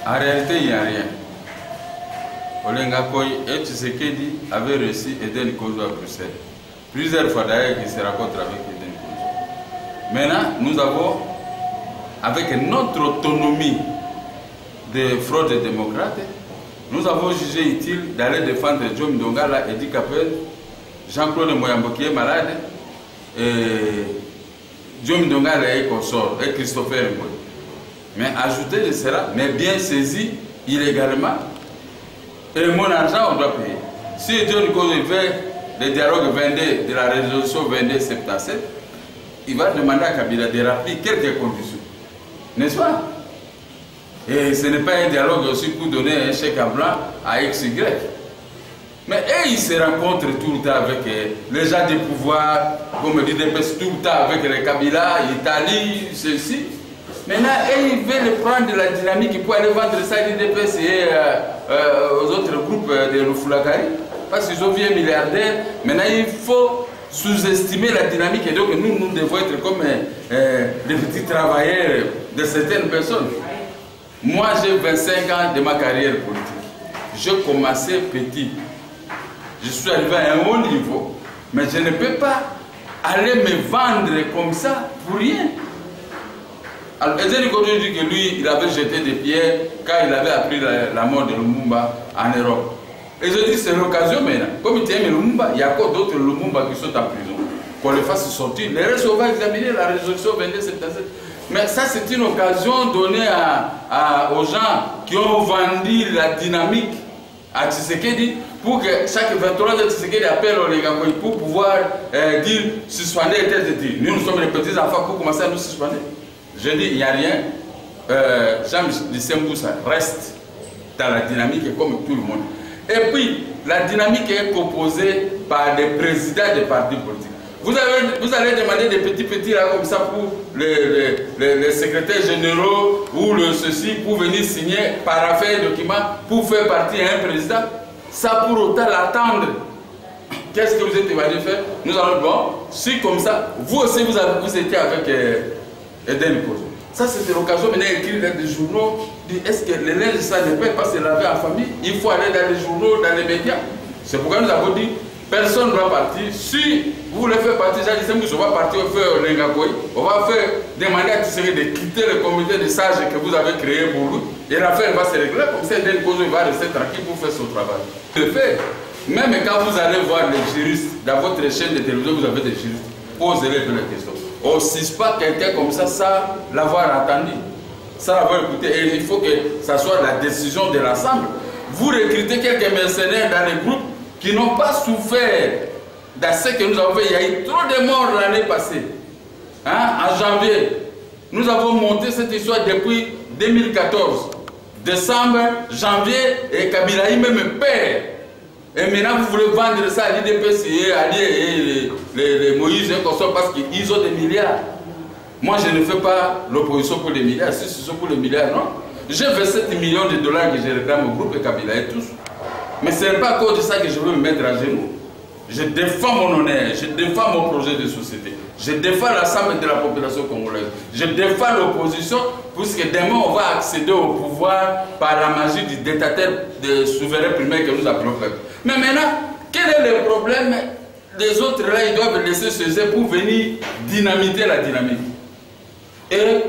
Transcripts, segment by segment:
En réalité, il n'y a rien. Olenga Koy et Tshisekedi avaient reçu Eden Kozo à Bruxelles. Plusieurs fois d'ailleurs qu'il se rencontre avec Eden Kozo. Maintenant, nous avons, avec notre autonomie de fraude et démocrate, nous avons jugé utile d'aller défendre Joe Ndongala, Edi Kapel, Jean-Claude Moyambo qui est malade, et Joe Ndongala et consort, et Christopher Mboy. Mais ajouter de cela, mais bien saisi illégalement, et mon argent, on doit payer. Si John Kozo veut le dialogue 22 de la résolution 2277, il va demander à Kabila de rappeler quelques conditions. N'est-ce pas? Et ce n'est pas un dialogue aussi pour donner un chèque en blanc à XY. Mais eux, ils se rencontrent tout le temps avec les gens du pouvoir, comme dit DPS, tout le temps avec les Kabila, l'Italie, ceci. Maintenant, ils veulent prendre la dynamique pour aller vendre ça à l'IDPS et aux autres groupes de l'Ufulakari, parce qu'ils ont vu un milliardaire. Maintenant, il faut sous-estimer la dynamique et donc nous devons être comme les petits travailleurs de certaines personnes. Moi, j'ai 25 ans de ma carrière politique. J'ai commencé petit. Je suis arrivé à un haut niveau, mais je ne peux pas aller me vendre comme ça pour rien. Alors, Eden Kozo dit que lui, il avait jeté des pierres quand il avait appris la mort de Lumumba en Europe. Et je dis, c'est l'occasion maintenant. Comme il aime Lumumba, il y a encore d'autres Lumumba qui sont en prison. Qu'on les fasse sortir. Les restes, on va examiner la résolution 2277. Mais ça, c'est une occasion donnée aux gens qui ont vendu la dynamique à Tshisekedi pour que chaque 23 de Tshisekedi appelle les gars pour pouvoir dire suspendre et tel de dire. Nous sommes les petits enfants pour commencer à nous suspendre. Je dis, il n'y a rien. Jean-Michel Mboussa reste dans la dynamique comme tout le monde. Et puis, la dynamique est proposée par des présidents des partis politiques. Vous allez demander des petits là comme ça pour les secrétaires généraux ou le ceci pour venir signer, parapher un document pour faire partie à un président. Ça pour autant l'attendre. Qu'est-ce que vous êtes allé faire? Nous allons, bon, si comme ça, vous aussi vous étiez avec Eden Kozo. Ça c'était l'occasion maintenant d'écrire dans des journaux, est-ce que les linge ça ne peut pas se laver en famille? Il faut aller dans les journaux, dans les médias. C'est pourquoi nous avons dit, personne ne doit partir. Si vous voulez faire partie, j'ai dit, on va partir faire l'Engakoy, on va faire demander à Tshisekedi de quitter le comité de sages que vous avez créé pour lui, et l'affaire va se régler, comme ça Eden Kozo va rester tranquille pour faire son travail. Le fait, même quand vous allez voir les juristes, dans votre chaîne de télévision, vous avez des juristes, posez-les de la question. On ne cisse pas quelqu'un comme ça sans l'avoir entendu, sans l'avoir écouté. Et il faut que ça soit la décision de l'ensemble. Vous recrutez quelques mercenaires dans les groupes qui n'ont pas souffert de ce que nous avons fait. Il y a eu trop de morts l'année passée. Hein? En janvier, nous avons monté cette histoire depuis 2014. Décembre, janvier, et Kabila même perd. Et maintenant, vous voulez vendre ça à l'IDPS et les Moïse et consorts parce qu'ils ont des milliards. Moi, je ne fais pas l'opposition pour les milliards. Si ce sont pour les milliards, non. J'ai 27 millions de dollars que je réclame au groupe et Kabila et tous. Mais ce n'est pas à cause de ça que je veux me mettre à genoux. Je défends mon honneur, je défends mon projet de société. Je défends l'ensemble de la population congolaise. Je défends l'opposition puisque demain on va accéder au pouvoir par la magie du dictateur de souverain primaire que nous appelons peuple. Mais maintenant, quel est le problème? Les autres là, ils doivent laisser cesser pour venir dynamiter la dynamique. Et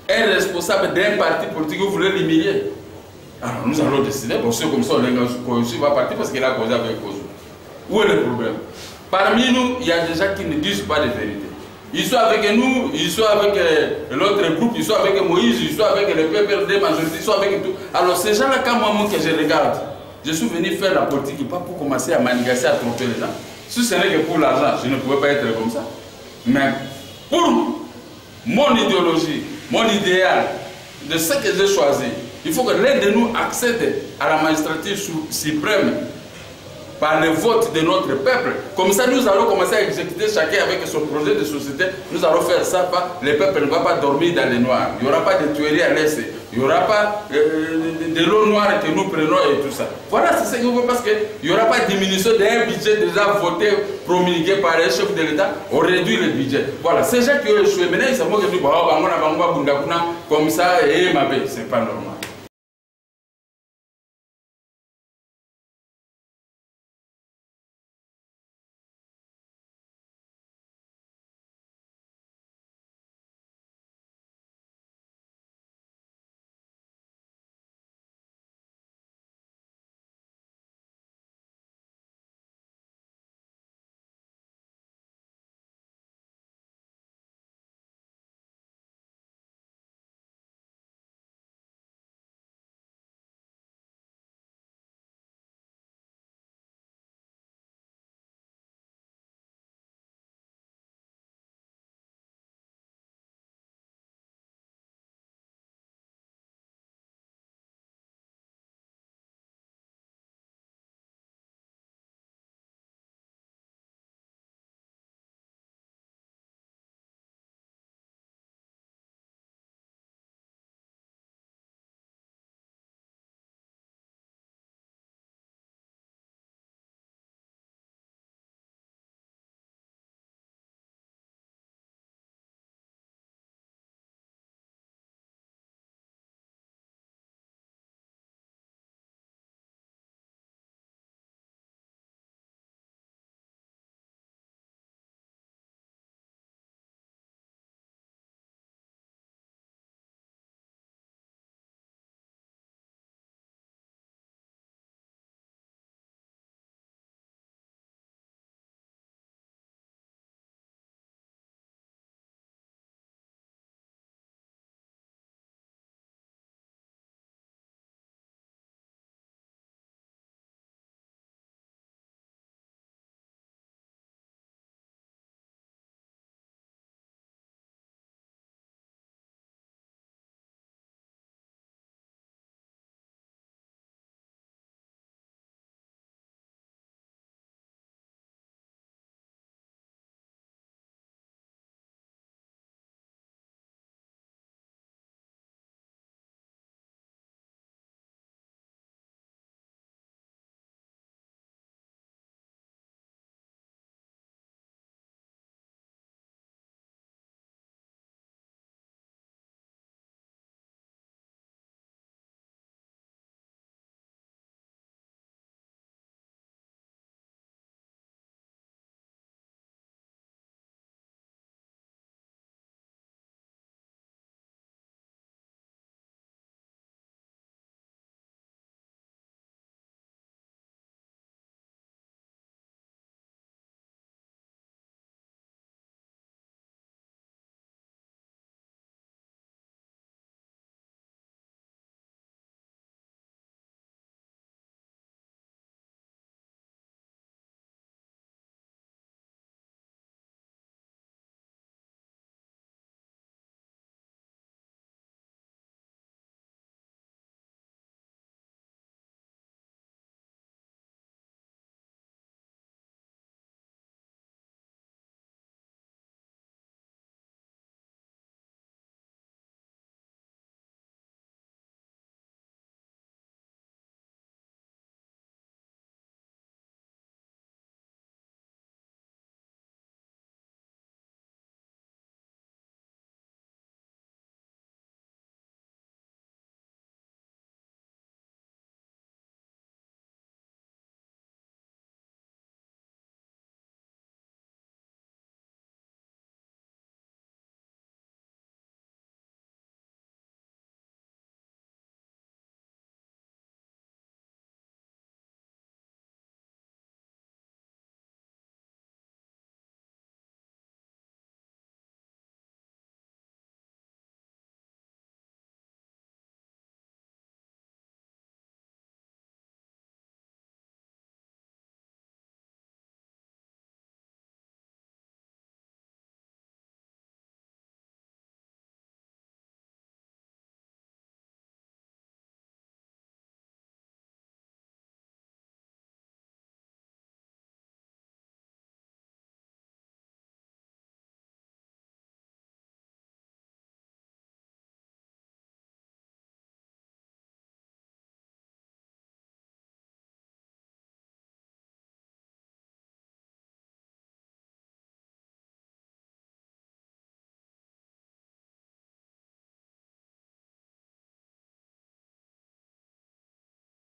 un responsable d'un parti politique, vous voulez l'humilier. Alors nous allons décider, bon c'est comme ça, on va partir parce qu'il a causé avec Kozo. Où est le problème? Parmi nous, il y a des gens qui ne disent pas de vérité. Ils sont avec nous, ils sont avec l'autre groupe, ils sont avec Moïse, ils sont avec les PPRD majorité, ils sont avec tout. Alors ces gens-là, quand moi que je regarde, je suis venu faire la politique, pas pour commencer à manigasser, à tromper les gens. Si ce n'est que pour l'argent, je ne pouvais pas être comme ça. Mais pour mon idéologie, mon idéal, de ce que j'ai choisi, il faut que l'un de nous accède à la magistrature suprême par le vote de notre peuple. Comme ça, nous allons commencer à exécuter chacun avec son projet de société. Nous allons faire ça. Le peuple ne va pas dormir dans les noirs. Il n'y aura pas de tueries à l'est. Il n'y aura pas de l'eau noire que nous prenons et tout ça. Voilà, c'est ce que vous voulez, parce qu'il n'y aura pas de diminution d'un budget déjà voté, promulgué par le chef de l'État. On réduit le budget. Voilà, ces gens qui ont échoué, maintenant ils savent que nous, comme ça, et ma belle, c'est pas normal.